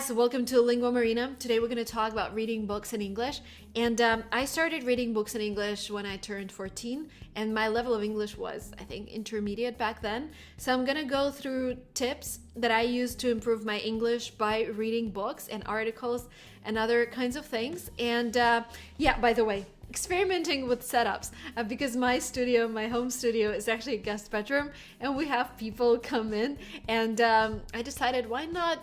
So welcome to Lingua Marina. Today we're going to talk about reading books in English. And I started reading books in English when I turned 14, and my level of English was, I think, intermediate back then. So I'm going to go through tips that I use to improve my English by reading books and articles and other kinds of things. And by the way, experimenting with setups because my home studio is actually a guest bedroom, and we have people come in, and I decided, why not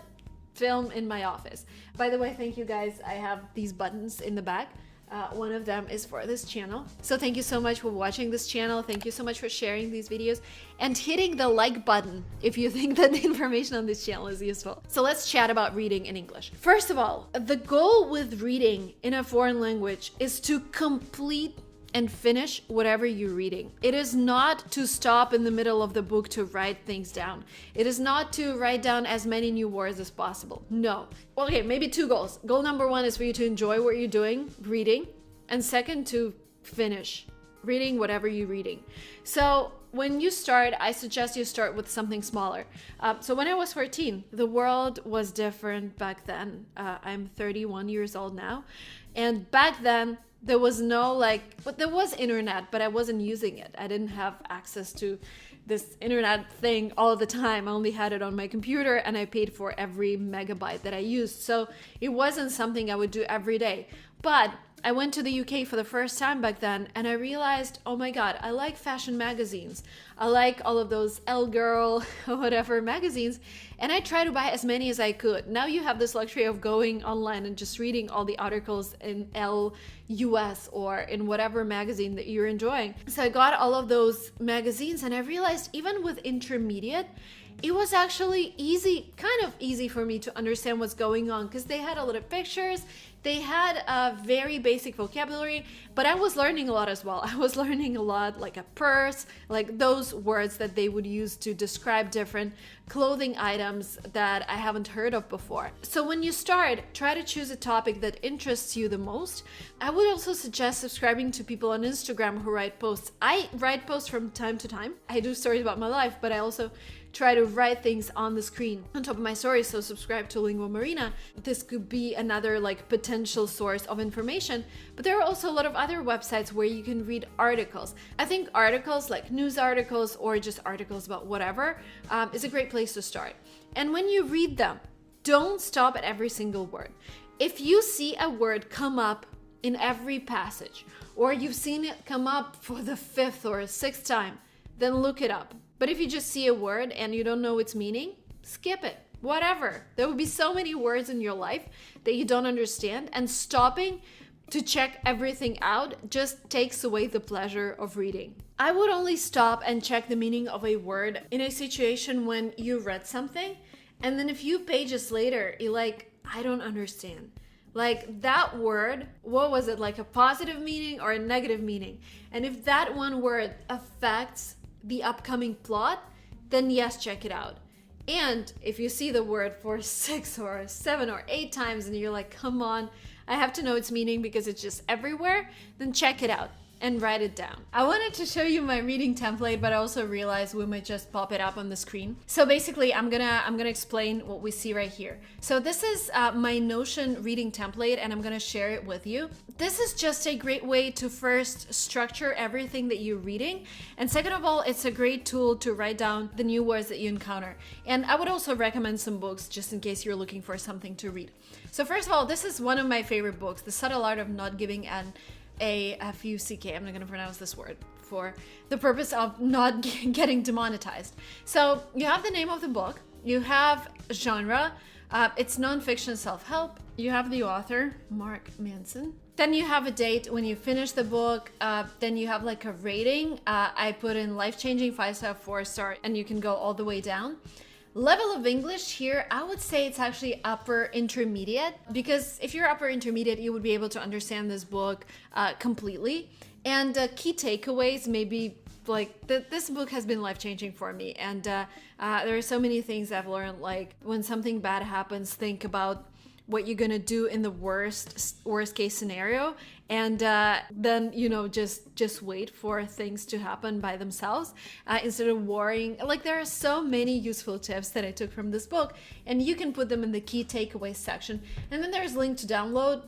film in my office? By the way, thank you guys. I have these buttons in the back. One of them is for this channel. So thank you so much for watching this channel. Thank you so much for sharing these videos and hitting the like button if you think that the information on this channel is useful. So let's chat about reading in English. First of all, the goal with reading in a foreign language is to complete and finish whatever you're reading. It is not to stop in the middle of the book to write things down. It is not to write down as many new words as possible. No. Okay, maybe two goals. Goal number one is for you to enjoy what you're doing, reading, and second, to finish reading whatever you're reading. So when you start, I suggest you start with something smaller. So when I was 14, the world was different back then. I'm 31 years old now. And back then, there was there was internet, but I wasn't using it. I didn't have access to this internet thing all the time. I only had it on my computer, and I paid for every megabyte that I used. So it wasn't something I would do every day. But I went to the UK for the first time back then, and I realized, oh my God, I like fashion magazines. I like all of those Elle Girl or whatever magazines, and I try to buy as many as I could. Now you have this luxury of going online and just reading all the articles in Elle US or in whatever magazine that you're enjoying. So I got all of those magazines, and I realized even with intermediate, it was actually kind of easy for me to understand what's going on, because they had a lot of pictures, they had a very basic vocabulary, but I was learning a lot as well. I was learning a lot, like a purse, like those words that they would use to describe different clothing items that I haven't heard of before. So when you start, try to choose a topic that interests you the most. I would also suggest subscribing to people on Instagram who write posts. I write posts from time to time. I do stories about my life, but I also try to write things on the screen on top of my stories. So subscribe to Lingua Marina. This could be another potential source of information. But there are also a lot of other websites where you can read articles. I think articles like news articles or just articles about whatever is a great place to start. And when you read them, don't stop at every single word. If you see a word come up in every passage, or you've seen it come up for the 5th or 6th time, then look it up. But if you just see a word and you don't know its meaning, skip it. Whatever. There will be so many words in your life that you don't understand, and stopping to check everything out just takes away the pleasure of reading. I would only stop and check the meaning of a word in a situation when you read something, and then a few pages later, you're like, I don't understand. Like that word, what was it? Like a positive meaning or a negative meaning? And if that one word affects the upcoming plot, then yes, check it out. And if you see the word for 6 or 7 or 8 times and you're like, come on, I have to know its meaning because it's just everywhere, then check it out and write it down. I wanted to show you my reading template, but I also realized we might just pop it up on the screen. So basically, I'm gonna explain what we see right here. So this is my Notion reading template, and I'm gonna share it with you. This is just a great way to first structure everything that you're reading, and second of all, it's a great tool to write down the new words that you encounter. And I would also recommend some books just in case you're looking for something to read. So first of all, this is one of my favorite books, The Subtle Art of Not Giving an A-F-U-C-K. I'm not going to pronounce this word for the purpose of not getting demonetized. So you have the name of the book, you have genre, it's nonfiction self-help, you have the author, Mark Manson. Then you have a date when you finish the book, then you have like a rating. I put in life-changing, 5-star, 4-star, and you can go all the way down. Level of English here, I would say it's actually upper intermediate, because if you're upper intermediate, you would be able to understand this book completely. And key takeaways, maybe like this book has been life-changing for me. And there are so many things I've learned, like when something bad happens, think about what you're gonna do in the worst case scenario, and then just wait for things to happen by themselves instead of worrying. Like, there are so many useful tips that I took from this book, and you can put them in the key takeaways section, and then there's a link to download,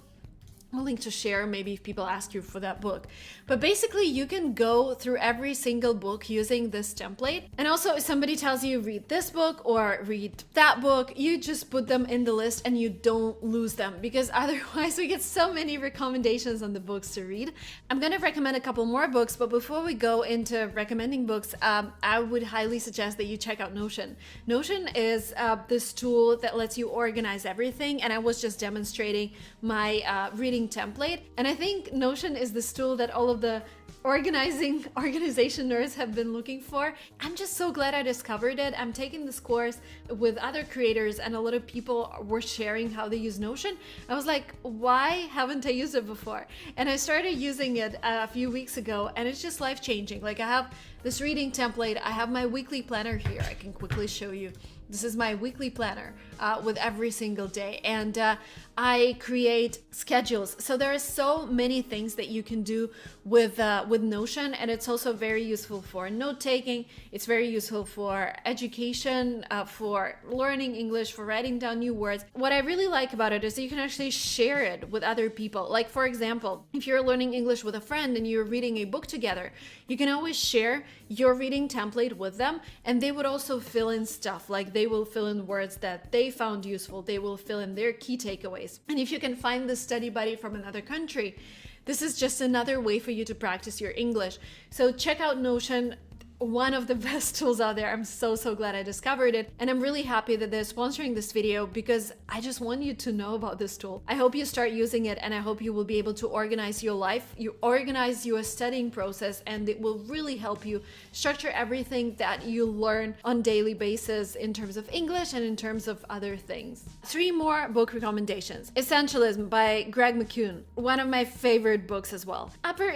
a link to share, maybe if people ask you for that book. But basically, you can go through every single book using this template. And also, if somebody tells you read this book or read that book, you just put them in the list and you don't lose them, because otherwise we get so many recommendations on the books to read. I'm gonna recommend a couple more books, but before we go into recommending books, I would highly suggest that you check out Notion. Notion is this tool that lets you organize everything, and I was just demonstrating my reading template, and I think Notion is this tool that all of the organization nerds have been looking for. I'm just so glad I discovered it. I'm taking this course with other creators, and a lot of people were sharing how they use Notion. I was like, why haven't I used it before? And I started using it a few weeks ago, and it's just life-changing. Like, I have this reading template, I have my weekly planner here. I can quickly show you. This is my weekly planner with every single day, and I create schedules. So there are so many things that you can do with Notion, and it's also very useful for note taking. It's very useful for education, for learning English, for writing down new words. What I really like about it is that you can actually share it with other people. Like, for example, if you're learning English with a friend and you're reading a book together, you can always share your reading template with them, and they would also fill in stuff. Like, they will fill in words that they found useful. They will fill in their key takeaways. And if you can find the study buddy from another country, this is just another way for you to practice your English. So check out Notion. One of the best tools out there. I'm so glad I discovered it, and I'm really happy that they're sponsoring this video, because I just want you to know about this tool. I hope you start using it, and I hope you will be able to organize your life, you organize your studying process, and it will really help you structure everything that you learn on a daily basis in terms of English and in terms of other things. 3 more book recommendations. Essentialism by Greg McKeown, one of my favorite books as well. Upper